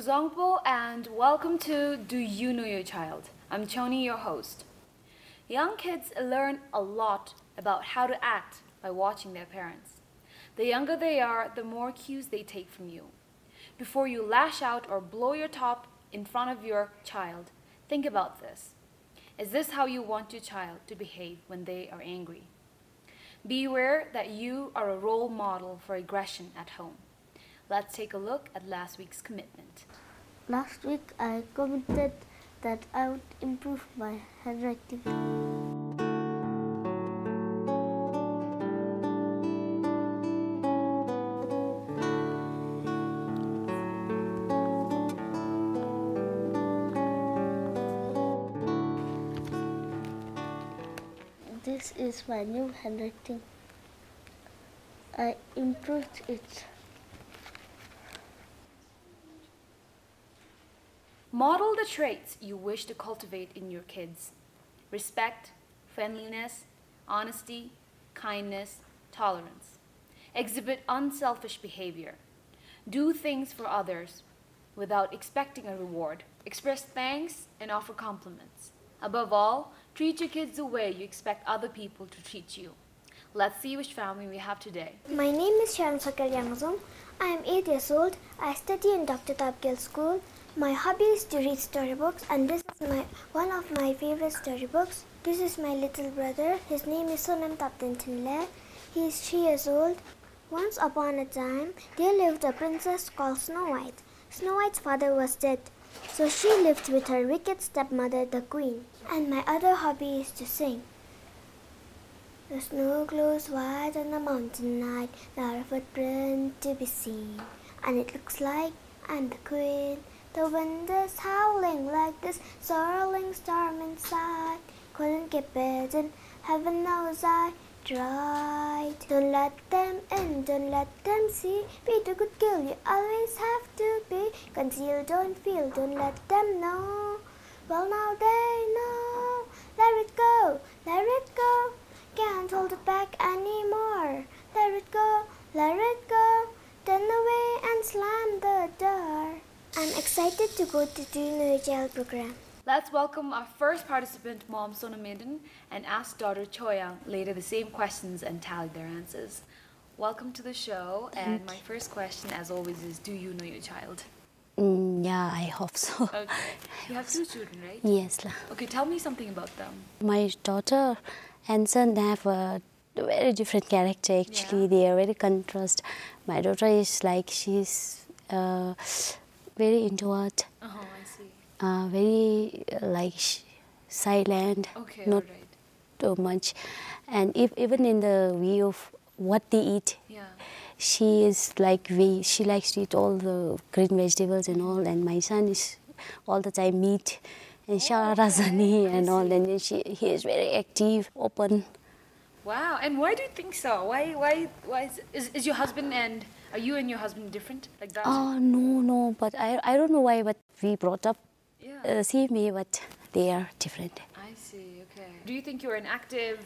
DZONGKHA and welcome to Do You Know Your Child? I'm Choni, your host. Young kids learn a lot about how to act by watching their parents. The younger they are, the more cues they take from you. Before you lash out or blow your top in front of your child, think about this. Is this how you want your child to behave when they are angry? Be aware that you are a role model for aggression at home. Let's take a look at last week's commitment. Last week I committed that I would improve my handwriting. This is my new handwriting. I improved it. Model the traits you wish to cultivate in your kids. Respect, friendliness, honesty, kindness, tolerance. Exhibit unselfish behavior. Do things for others without expecting a reward. Express thanks and offer compliments. Above all, treat your kids the way you expect other people to treat you. Let's see which family we have today. My name is Tshering. I am 8 years old. I study in Dr. Tapgil School. My hobby is to read storybooks, and this is one of my favorite storybooks. This is my little brother. His name is Sonam Tapdintinle. He is 3 years old. Once upon a time, there lived a princess called Snow White. Snow White's father was dead, so she lived with her wicked stepmother, the queen. And my other hobby is to sing. The snow glows white on the mountain night, not a footprint to be seen. And it looks like I'm the queen. The wind is howling like this swirling storm inside. Couldn't keep it in, heaven knows I tried. Don't let them in, don't let them see. Be the good girl you always have to be. Conceal, don't feel, don't let them know. Well, now they know. Let it go, let it go. Can't hold it back anymore. Let it go, let it go. Turn away and slam the door. I'm excited to go to Do You Know Your Child program. Let's welcome our first participant, Mom Sonamedin, and ask daughter Choyang later the same questions and tally their answers. Welcome to the show, and my first question, as always, is do you know your child? Yeah, I hope so. Okay. You have 2 children, right? Yes. Okay, tell me something about them. My daughter and son have a very different character actually. Yeah. They are very contrast. My daughter is like she's very introvert, I see. very silent, Okay, not alright. too much. And even in the way of what they eat, Yeah. she is like she likes to eat all the green vegetables and all. And my son is all the time meat and sharazani and all. And then he is very active, open. Wow, and why do you think so? Why is your husband and are you and your husband different like that? Oh, no, but I don't know why, but we brought up same way, but they are different. I see, okay. Do you think you're an active,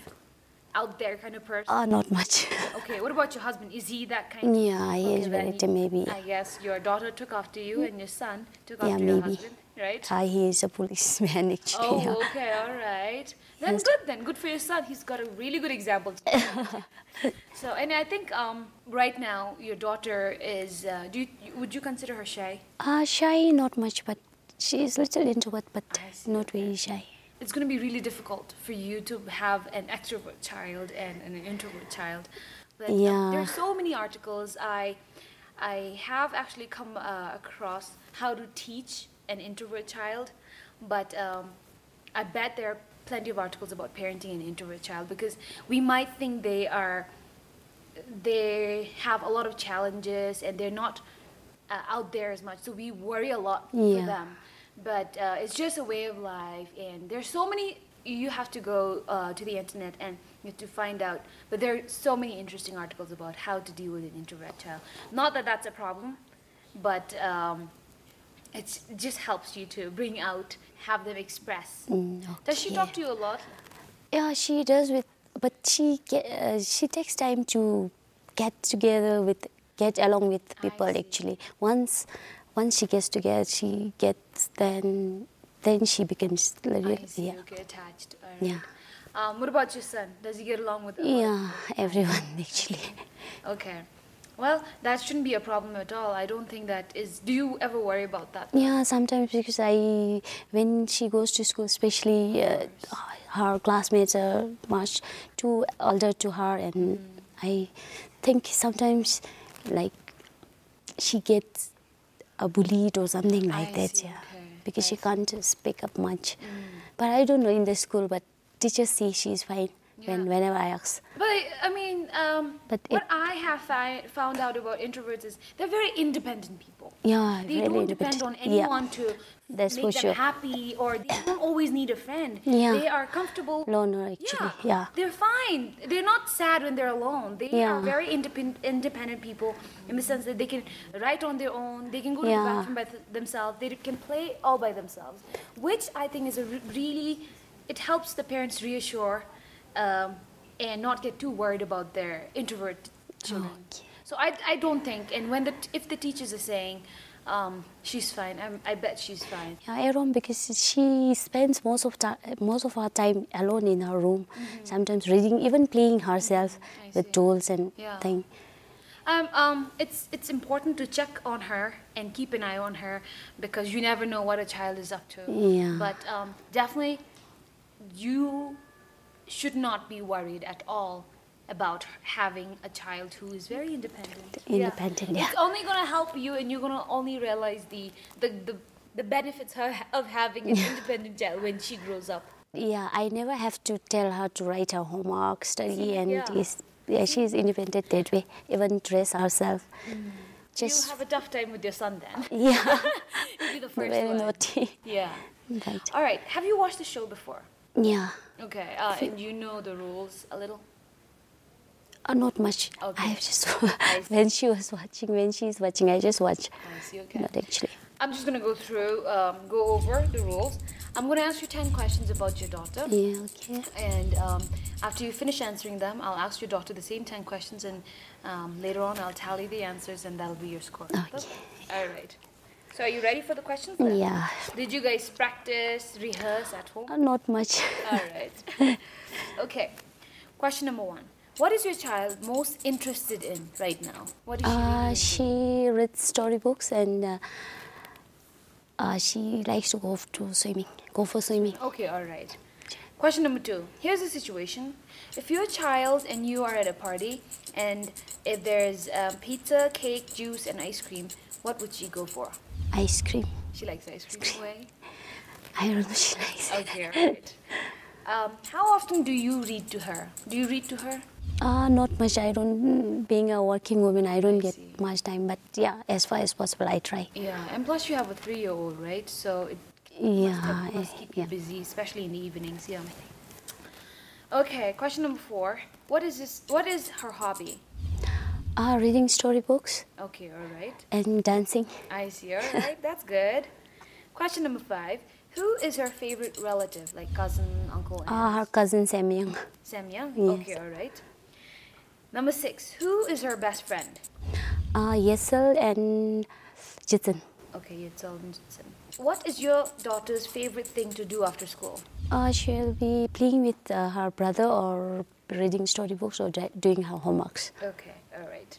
out there kind of person? Not much. Okay, what about your husband? Is he that kind? Yeah, he is then very active, maybe. I guess your daughter took after you and your son took after Yeah, your maybe. husband, right? He is a policeman actually. Oh, yeah. okay, all right. Then Yes. good then. Good for your son. He's got a really good example. So, and I think right now your daughter is, would you consider her shy? Shy, not much, but she is little introvert, but I see, not very shy. It's going to be really difficult for you to have an extrovert child and an introvert child. But Yeah. there are so many articles. I have actually come across how to teach an introvert child, but I bet there are plenty of articles about parenting an introvert child because we might think they have a lot of challenges and they're not out there as much, so we worry a lot for Yeah. them. But it's just a way of life, and there's so many. You have to go to the internet and you have to find out. But there are so many interesting articles about how to deal with an introvert child. Not that that's a problem, but it just helps you to bring out, have them express. Does she Okay. talk to you a lot? Yeah, she does, but she takes time to get along with people see. actually. once she gets together, then she becomes little, I see, yeah. okay, attached. All right. Yeah. What about your son? Does he get along with Yeah, everyone actually. Okay. Well, that shouldn't be a problem at all. I don't think that is... Do you ever worry about that? Yeah, sometimes because when she goes to school, especially her classmates are much too older to her, and I think sometimes like she gets bullied or something like I that, see, yeah, okay. because she can't speak up much. But I don't know in the school, but teachers see she's fine whenever I ask. But I mean, what I have found out about introverts is they're very independent people. Yeah, They really don't depend on independent. anyone to That's make for them sure. happy, or they don't always need a friend. Yeah. They are comfortable. Loner actually, yeah. They're fine. They're not sad when they're alone. They Yeah. are very independent people in the sense that they can write on their own. They can go to the Yeah. bathroom by themselves. They can play all by themselves, which I think is a really, it helps the parents reassure and not get too worried about their introvert children. Okay. So I don't think, and when if the teachers are saying she's fine, I bet she's fine. Yeah, Aaron, because she spends most of her time alone in her room, sometimes reading, even playing herself with dolls and thing. It's important to check on her and keep an eye on her, because you never know what a child is up to. Yeah. But definitely, you should not be worried at all about having a child who is very independent. Independent, yeah. It's only going to help you, and you're going to only realize the benefits of having an independent child when she grows up. Yeah, I never have to tell her to write her homework, study, and Yeah. she's independent that way, even dress herself. You'll have a tough time with your son then. Yeah, You'll be the first very one. naughty. Yeah. Right. All right. Have you watched the show before? Yeah, Okay. And you know the rules a little? not much. Okay. I have just see. when she's watching, I just watch. I see. Okay. Not actually. I'm just gonna go over the rules. I'm gonna ask you 10 questions about your daughter. Yeah, okay. And after you finish answering them, I'll ask your daughter the same 10 questions, and later on I'll tally the answers, and that'll be your score. Okay. All right. So are you ready for the questions then? Yeah. Did you guys practice, rehearse at home? Not much. All right. Okay. Question number 1. What is your child most interested in right now? What is she reading? She reads storybooks, and she likes to go for swimming. Okay, all right. Question number 2. Here's the situation. If you're a child and you are at a party, and if there's pizza, cake, juice, and ice cream, what would she go for? Ice cream. She likes ice cream. Way. I don't know, she likes it. Okay, all right. How often do you read to her? Do you read to her? Not much. I don't. Being a working woman, I don't get see. much time. But yeah, as far as possible, I try. Yeah, and plus you have a 3-year-old, right? So it must keep you busy, especially in the evenings. Yeah. Okay, question number 4. What is her hobby? Reading storybooks Okay, all right. and dancing. I see. All right, that's good. Question number 5. Who is her favorite relative, like cousin, uncle, aunt? Her cousin Samyang. Samyang? Yes. Okay, all right. Number 6. Who is her best friend? Yesel and Chhoden. Okay, Yetzel and Tenzin. What is your daughter's favorite thing to do after school? She'll be playing with her brother or reading storybooks or doing her homeworks. Okay, all right.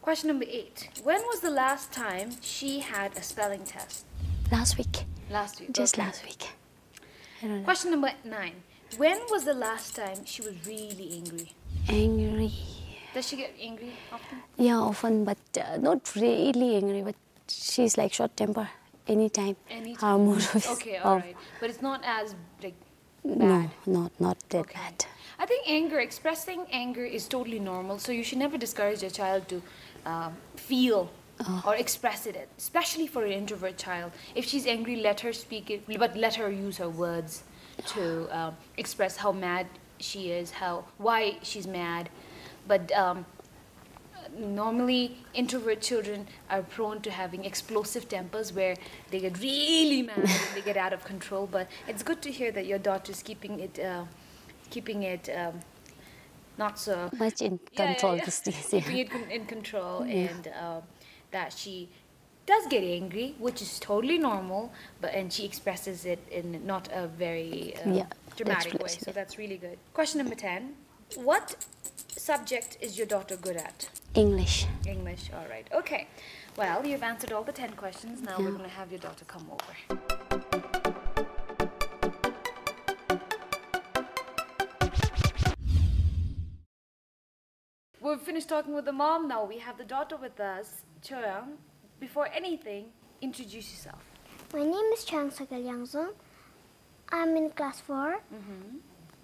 Question number 8. When was the last time she had a spelling test? Last week. Last week. Just okay. last week. I don't know. Question number 9. When was the last time she was really angry? Angry. Does she get angry often? Yeah, often, but not really angry. But she's like short temper anytime. Her mood is Okay, all off. right. But it's not as like No, bad. not that Okay. bad. I think expressing anger is totally normal. So you should never discourage your child to feel or express it, especially for an introvert child. If she's angry, let her speak it, but let her use her words to express how mad she is, why she's mad. But normally, introvert children are prone to having explosive tempers where they get really mad and they get out of control. But it's good to hear that your daughter's keeping it not so Much in control these days. Yeah. keeping it in control, and that she does get angry, which is totally normal, and she expresses it in not a very dramatic way. So that's really good. Question number 10. What subject is your daughter good at? English. English, all right. Okay. Well, you've answered all the 10 questions. Now we're going to have your daughter come over. We've finished talking with the mom. Now we have the daughter with us. Tshering, before anything, introduce yourself. My name is Tshering. I'm in class 4.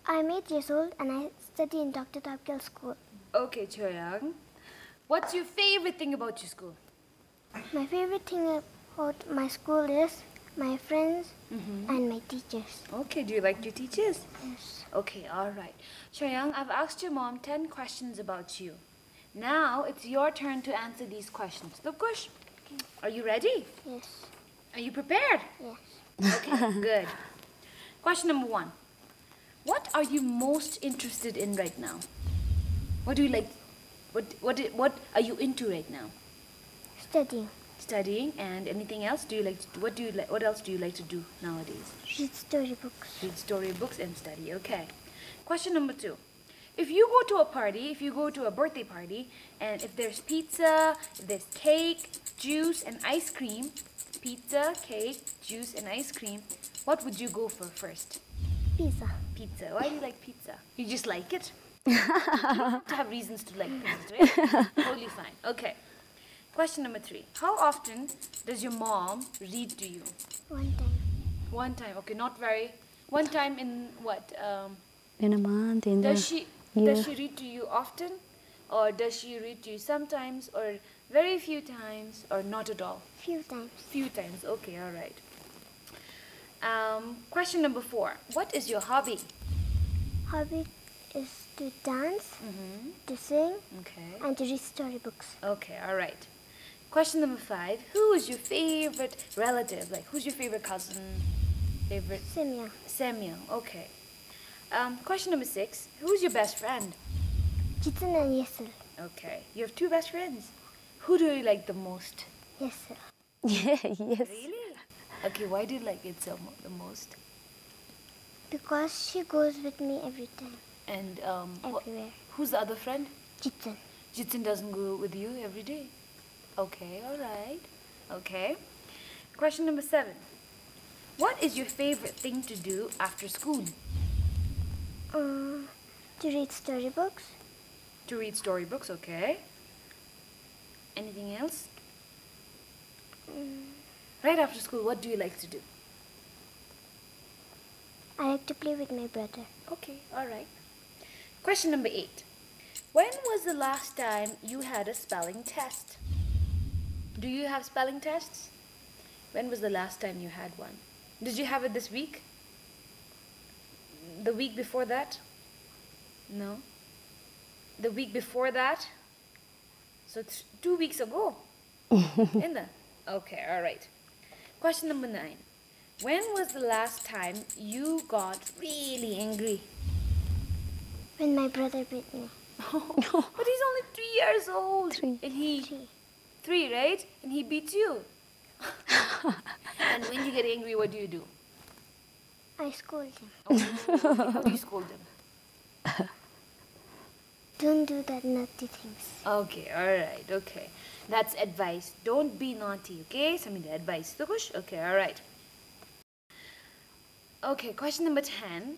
I'm 8 years old and I study in Dr. Tapkel's school. Okay, Tshering. What's your favorite thing about your school? My favorite thing about my school is my friends and my teachers. Okay, do you like your teachers? Yes. Okay, all right. Tshering, I've asked your mom 10 questions about you. Now it's your turn to answer these questions. DZONGKHA, are you ready? Yes. Are you prepared? Yes. Okay, good. Question number 1. What are you most interested in right now? What do you like? What are you into right now? Studying. Studying, and anything else? What else do you like to do nowadays? Read storybooks. Read storybooks and study. Okay. Question number 2. If you go to a party, if you go to a birthday party, and if there's pizza, if there's cake, juice, and ice cream, pizza, cake, juice, and ice cream, what would you go for first? Pizza. Pizza. Why do you like pizza? You just like it? You don't have to have reasons to like things, right? Totally fine. Okay. Question number 3. How often does your mom read to you? One time. One time. Okay, not very. One time in what? In a month, in Does the she read to you often, or does she read to you sometimes, or very few times, or not at all? Few times. Few times. Okay, all right. Question number 4. What is your hobby? Hobby is to dance, to sing, Okay. and to read storybooks. Okay, all right. Question number 5. Who is your favorite relative? Like, who's your favorite cousin? Favorite? Semya. Samuel. Okay. Question number 6. Who's your best friend? Chhoden and Yesel. Okay. You have 2 best friends. Who do you like the most? Yesel. yes. Really? Okay, why do you like it the most? Because she goes with me every time. And Everywhere. who's the other friend? Chhoden. Jitsin doesn't go with you every day. Okay, all right. Okay. Question number 7. What is your favorite thing to do after school? To read storybooks. To read storybooks, okay. Anything else? Right after school, what do you like to do? I like to play with my brother. Okay, all right. Question number 8. When was the last time you had a spelling test? Do you have spelling tests? When was the last time you had one? Did you have it this week? The week before that? No? The week before that? So it's 2 weeks ago. Isn't it? Okay, all right. Question number 9. When was the last time you got really angry? When my brother beat me. But he's only 3 years old. 3. And he... 3. 3, right? And he beats you. And when you get angry, what do you do? I scold him. Oh, how do you scold him? Don't do that naughty things. Okay, alright, okay. That's advice. Don't be naughty, okay? Send me the advice. DZONGKHA? Okay, alright. Okay, question number 10.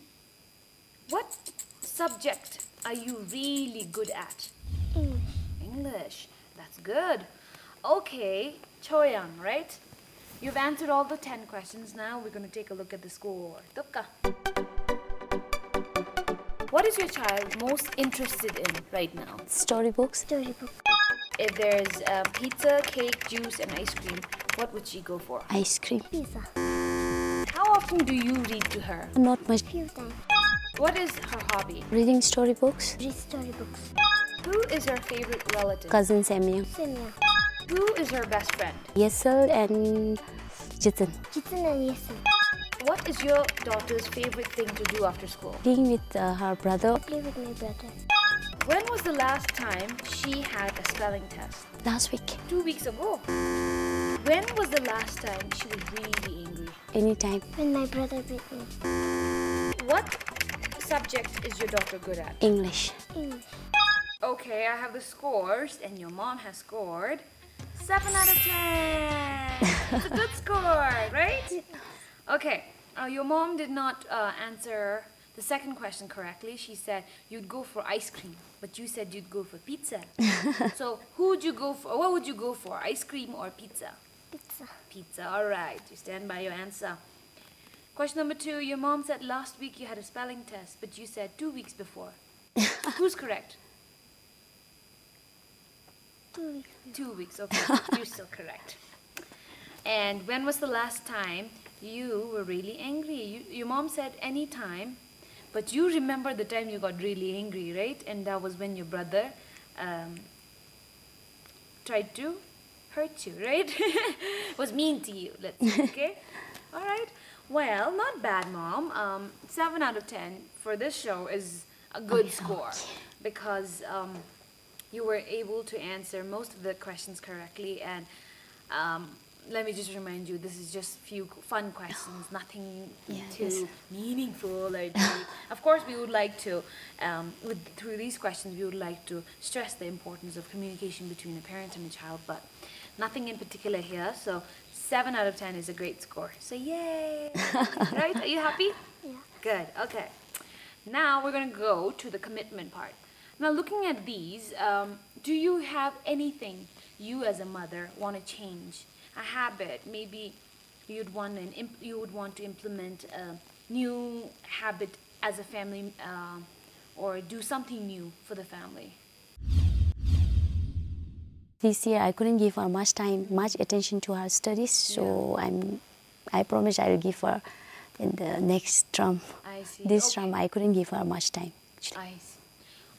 What subject are you really good at? English. English. That's good. Okay, Tshering, right? You've answered all the 10 questions. Now we're going to take a look at the score. DZONGKHA. What is your child most interested in right now? Storybooks. Storybook. If there's pizza, cake, juice, and ice cream, what would she go for? Ice cream. Pizza. How often do you read to her? Not much. Few times. What is her hobby? Reading storybooks. Read storybooks. Who is her favorite relative? Cousin Samuel. Semya. Who is her best friend? Yesel and Chhoden. Chhoden and Yesel. What is your daughter's favorite thing to do after school? Playing with her brother. Play with my brother. When was the last time she had a spelling test? Last week. 2 weeks ago. When was the last time she was really angry? Anytime. When my brother beat me. What subject is your daughter good at? English. English. Okay, I have the scores, and your mom has scored 7 out of 10. It's a good score, right? Okay, your mom did not answer the second question correctly. She said you'd go for ice cream, but you said you'd go for pizza. So who would you go for? What would you go for, ice cream or pizza? Pizza. Pizza, all right. You stand by your answer. Question number 2, your mom said last week you had a spelling test, but you said 2 weeks before. Who's correct? 2 weeks. 2 weeks, okay. You're still correct. And when was the last time you were really angry? Your mom said any time, but you remember the time you got really angry, right? And that was when your brother tried to hurt you, right? Was mean to you, let's say, okay? All right. Well, not bad, Mom. 7 out of 10 for this show is a good score because you were able to answer most of the questions correctly. And let me just remind you, this is just few fun questions, nothing too meaningful or deep. Of course, we would like to, through these questions, we would like to stress the importance of communication between a parent and a child, but nothing in particular here. So 7 out of 10 is a great score. So yay! Right? Are you happy? Yeah. Good. Okay. Now we're going to go to the commitment part. Now looking at these, do you have anything you as a mother want to change? A habit, maybe you would want to implement a new habit as a family, or do something new for the family. This year I couldn't give her much attention to her studies, so I promise I'll give her in the next term. I see. This term I couldn't give her much time. I see.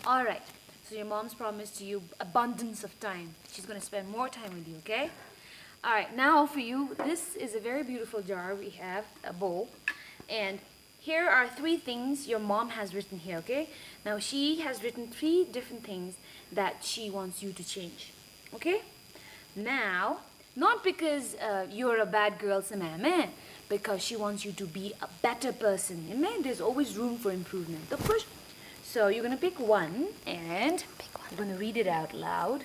All right. So your mom's promised you abundance of time. She's going to spend more time with you, okay? All right. Now for you, this is a very beautiful jar. We have a bowl. And here are 3 things your mom has written here, okay? Now she has written 3 different things that she wants you to change, okay? Now, not because you're a bad girl, Samame, because she wants you to be a better person. Amen? There's always room for improvement, of course. So you're going to pick one and you're going to read it out loud.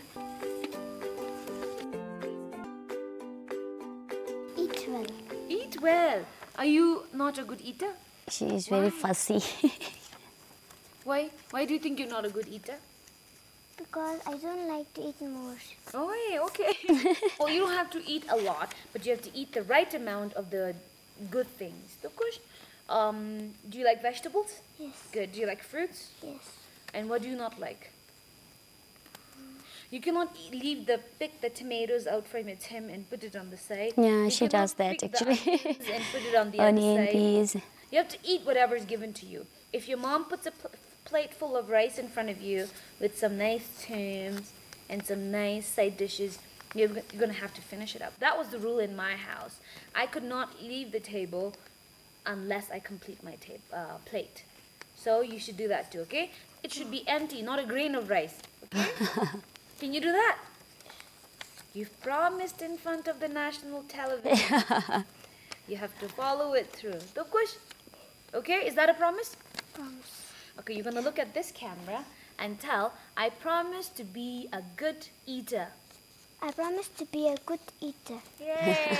Eat well. Eat well. Are you not a good eater? She is very fussy. Why? Why do you think you're not a good eater? Because I don't like to eat more. Oh, yeah, okay. Well, you don't have to eat a lot, but you have to eat the right amount of the good things. Of course. Do you like vegetables? Yes. Good. Do you like fruits? Yes. And what do you not like? You cannot pick the tomatoes out from its hem and put it on the side. Yeah, You she cannot does that pick actually. the onions and put it on the Onion, other side. peas. You have to eat whatever is given to you. If your mom puts a plate full of rice in front of you with some nice terms and some nice side dishes, you're going to have to finish it up. That was the rule in my house. I could not leave the table unless I complete my plate. So you should do that too, okay? It should be empty, not a grain of rice, okay? Can you do that? You've promised in front of the national television. You have to follow it through. Of course. Okay, is that a promise? Promise. Okay, you're going to look at this camera and tell, I promise to be a good eater. I promise to be a good eater. Yay,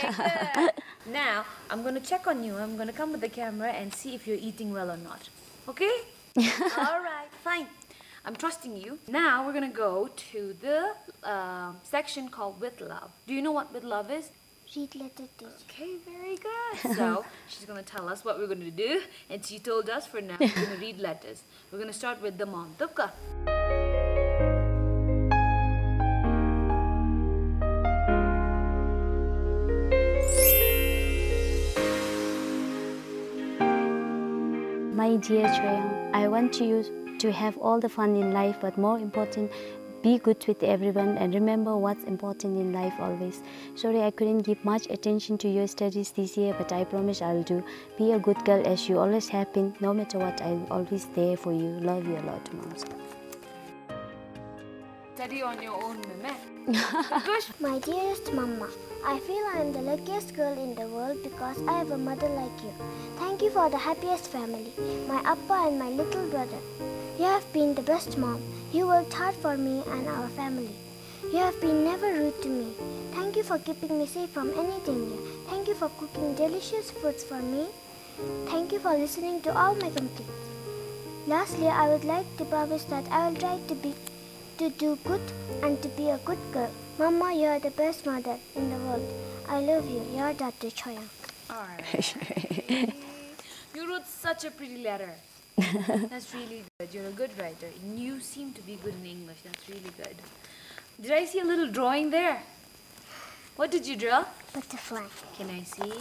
good. Now, I'm going to check on you. I'm going to come with the camera and see if you're eating well or not. Okay? All right, fine. I'm trusting you. Now, we're going to go to the section called With Love. Do you know what With Love is? Read letter teacher. Okay, very good. So, she's going to tell us what we're going to do. And she told us for now, we're going to read letters. We're going to start with the mom. Tupka. My dear Tshering, I want you to have all the fun in life, but more important, be good with everyone and remember what's important in life always. Sorry I couldn't give much attention to your studies this year, but I promise I'll do. Be a good girl as you always have been. No matter what, I'm always there for you. Love you a lot, Mom. Study on your own, Meme. My dearest Mama, I feel I am the luckiest girl in the world because I have a mother like you. Thank you for the happiest family, my appa and my little brother. You have been the best mom. You worked hard for me and our family. You have been never rude to me. Thank you for keeping me safe from any danger. Thank you for cooking delicious foods for me. Thank you for listening to all my complaints. Lastly, I would like to promise that I will try to do good and to be a good girl. Mama, you are the best mother in the world. I love you. Your daughter, Tshering. Alright. You wrote such a pretty letter. That's really good. You're a good writer. And you seem to be good in English. That's really good. Did I see a little drawing there? What did you draw? Butterfly. Can I see?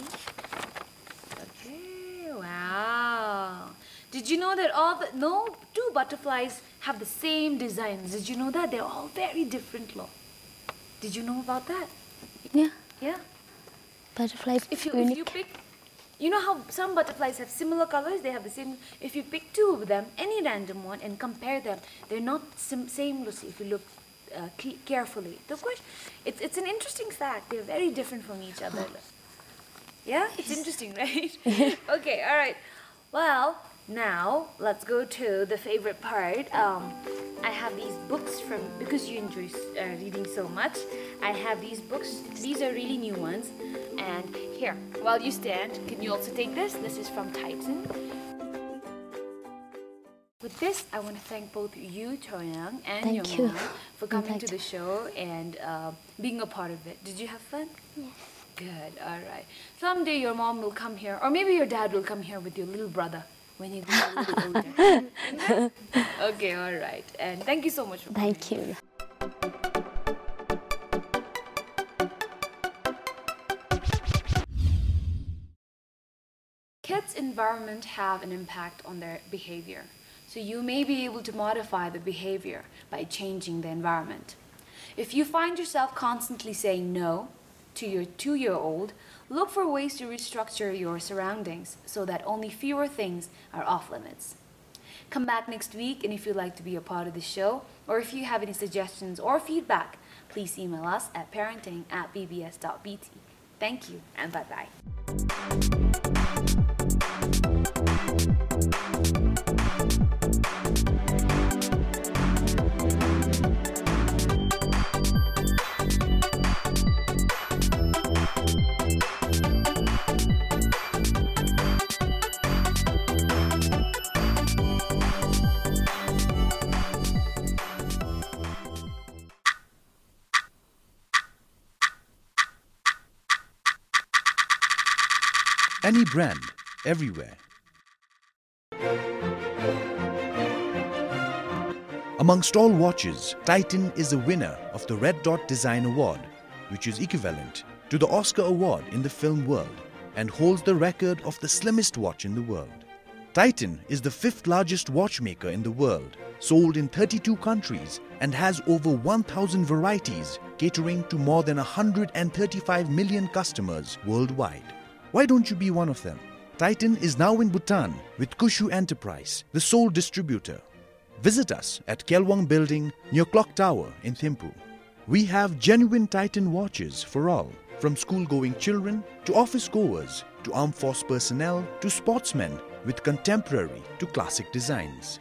Okay, wow. Did you know that no two butterflies have the same designs? Did you know that? They're all very different, look. Did you know about that? Yeah. Yeah. Butterfly. If you pick, you know how some butterflies have similar colors? They have the same. If you pick two of them, any random one, and compare them, they're not same. If you look carefully, of course, it's an interesting fact. They're very different from each other. Yeah, it's interesting, right? Okay, all right. Well, now let's go to the favorite part. I have these books because you enjoy reading so much. I have these books. These are really new ones. And here, while you stand, can you also take this? This is from Tenzin. With this, I want to thank both you, Chhoden, and your mom for coming to the show and being a part of it. Did you have fun? Yes. Good, all right. Someday your mom will come here, or maybe your dad will come here with your little brother when he grows a little older. Okay, all right. And thank you so much for coming. Thank you. Kids' environment have an impact on their behavior. So you may be able to modify the behavior by changing the environment. If you find yourself constantly saying no to your 2-year-old, look for ways to restructure your surroundings so that only fewer things are off limits. Come back next week, and if you'd like to be a part of the show, or if you have any suggestions or feedback, please email us at parenting@bbs.bt. Thank you, and bye-bye. Any brand, everywhere. Amongst all watches, Titan is the winner of the Red Dot Design Award, which is equivalent to the Oscar Award in the film world and holds the record of the slimmest watch in the world. Titan is the 5th largest watchmaker in the world, sold in 32 countries and has over 1,000 varieties, catering to more than 135 million customers worldwide. Why don't you be one of them? Titan is now in Bhutan with Kushu Enterprise, the sole distributor. Visit us at Kelwang Building near Clock Tower in Thimphu. We have genuine Titan watches for all, from school-going children to office-goers to armed force personnel to sportsmen, with contemporary to classic designs.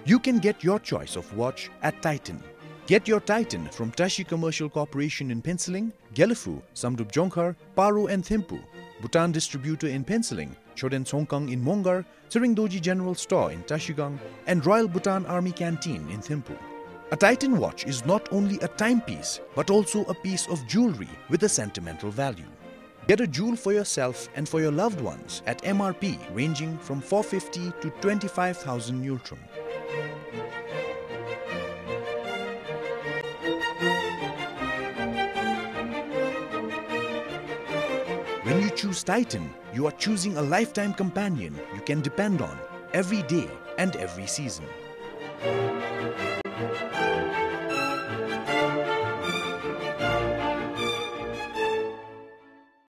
You can get your choice of watch at Titan. Get your Titan from Tashi Commercial Corporation in Penciling, Gelifu, Samdup DZONGKHA, Paro and Thimphu, Bhutan Distributor in Penciling, Choden Songkang in Mongar, Tshering Dorji General Store in Tashigang, and Royal Bhutan Army Canteen in Thimphu. A Titan watch is not only a timepiece, but also a piece of jewelry with a sentimental value. Get a jewel for yourself and for your loved ones at MRP ranging from 450 to 25,000 Nultrum. When you choose Titan, you are choosing a lifetime companion you can depend on every day and every season.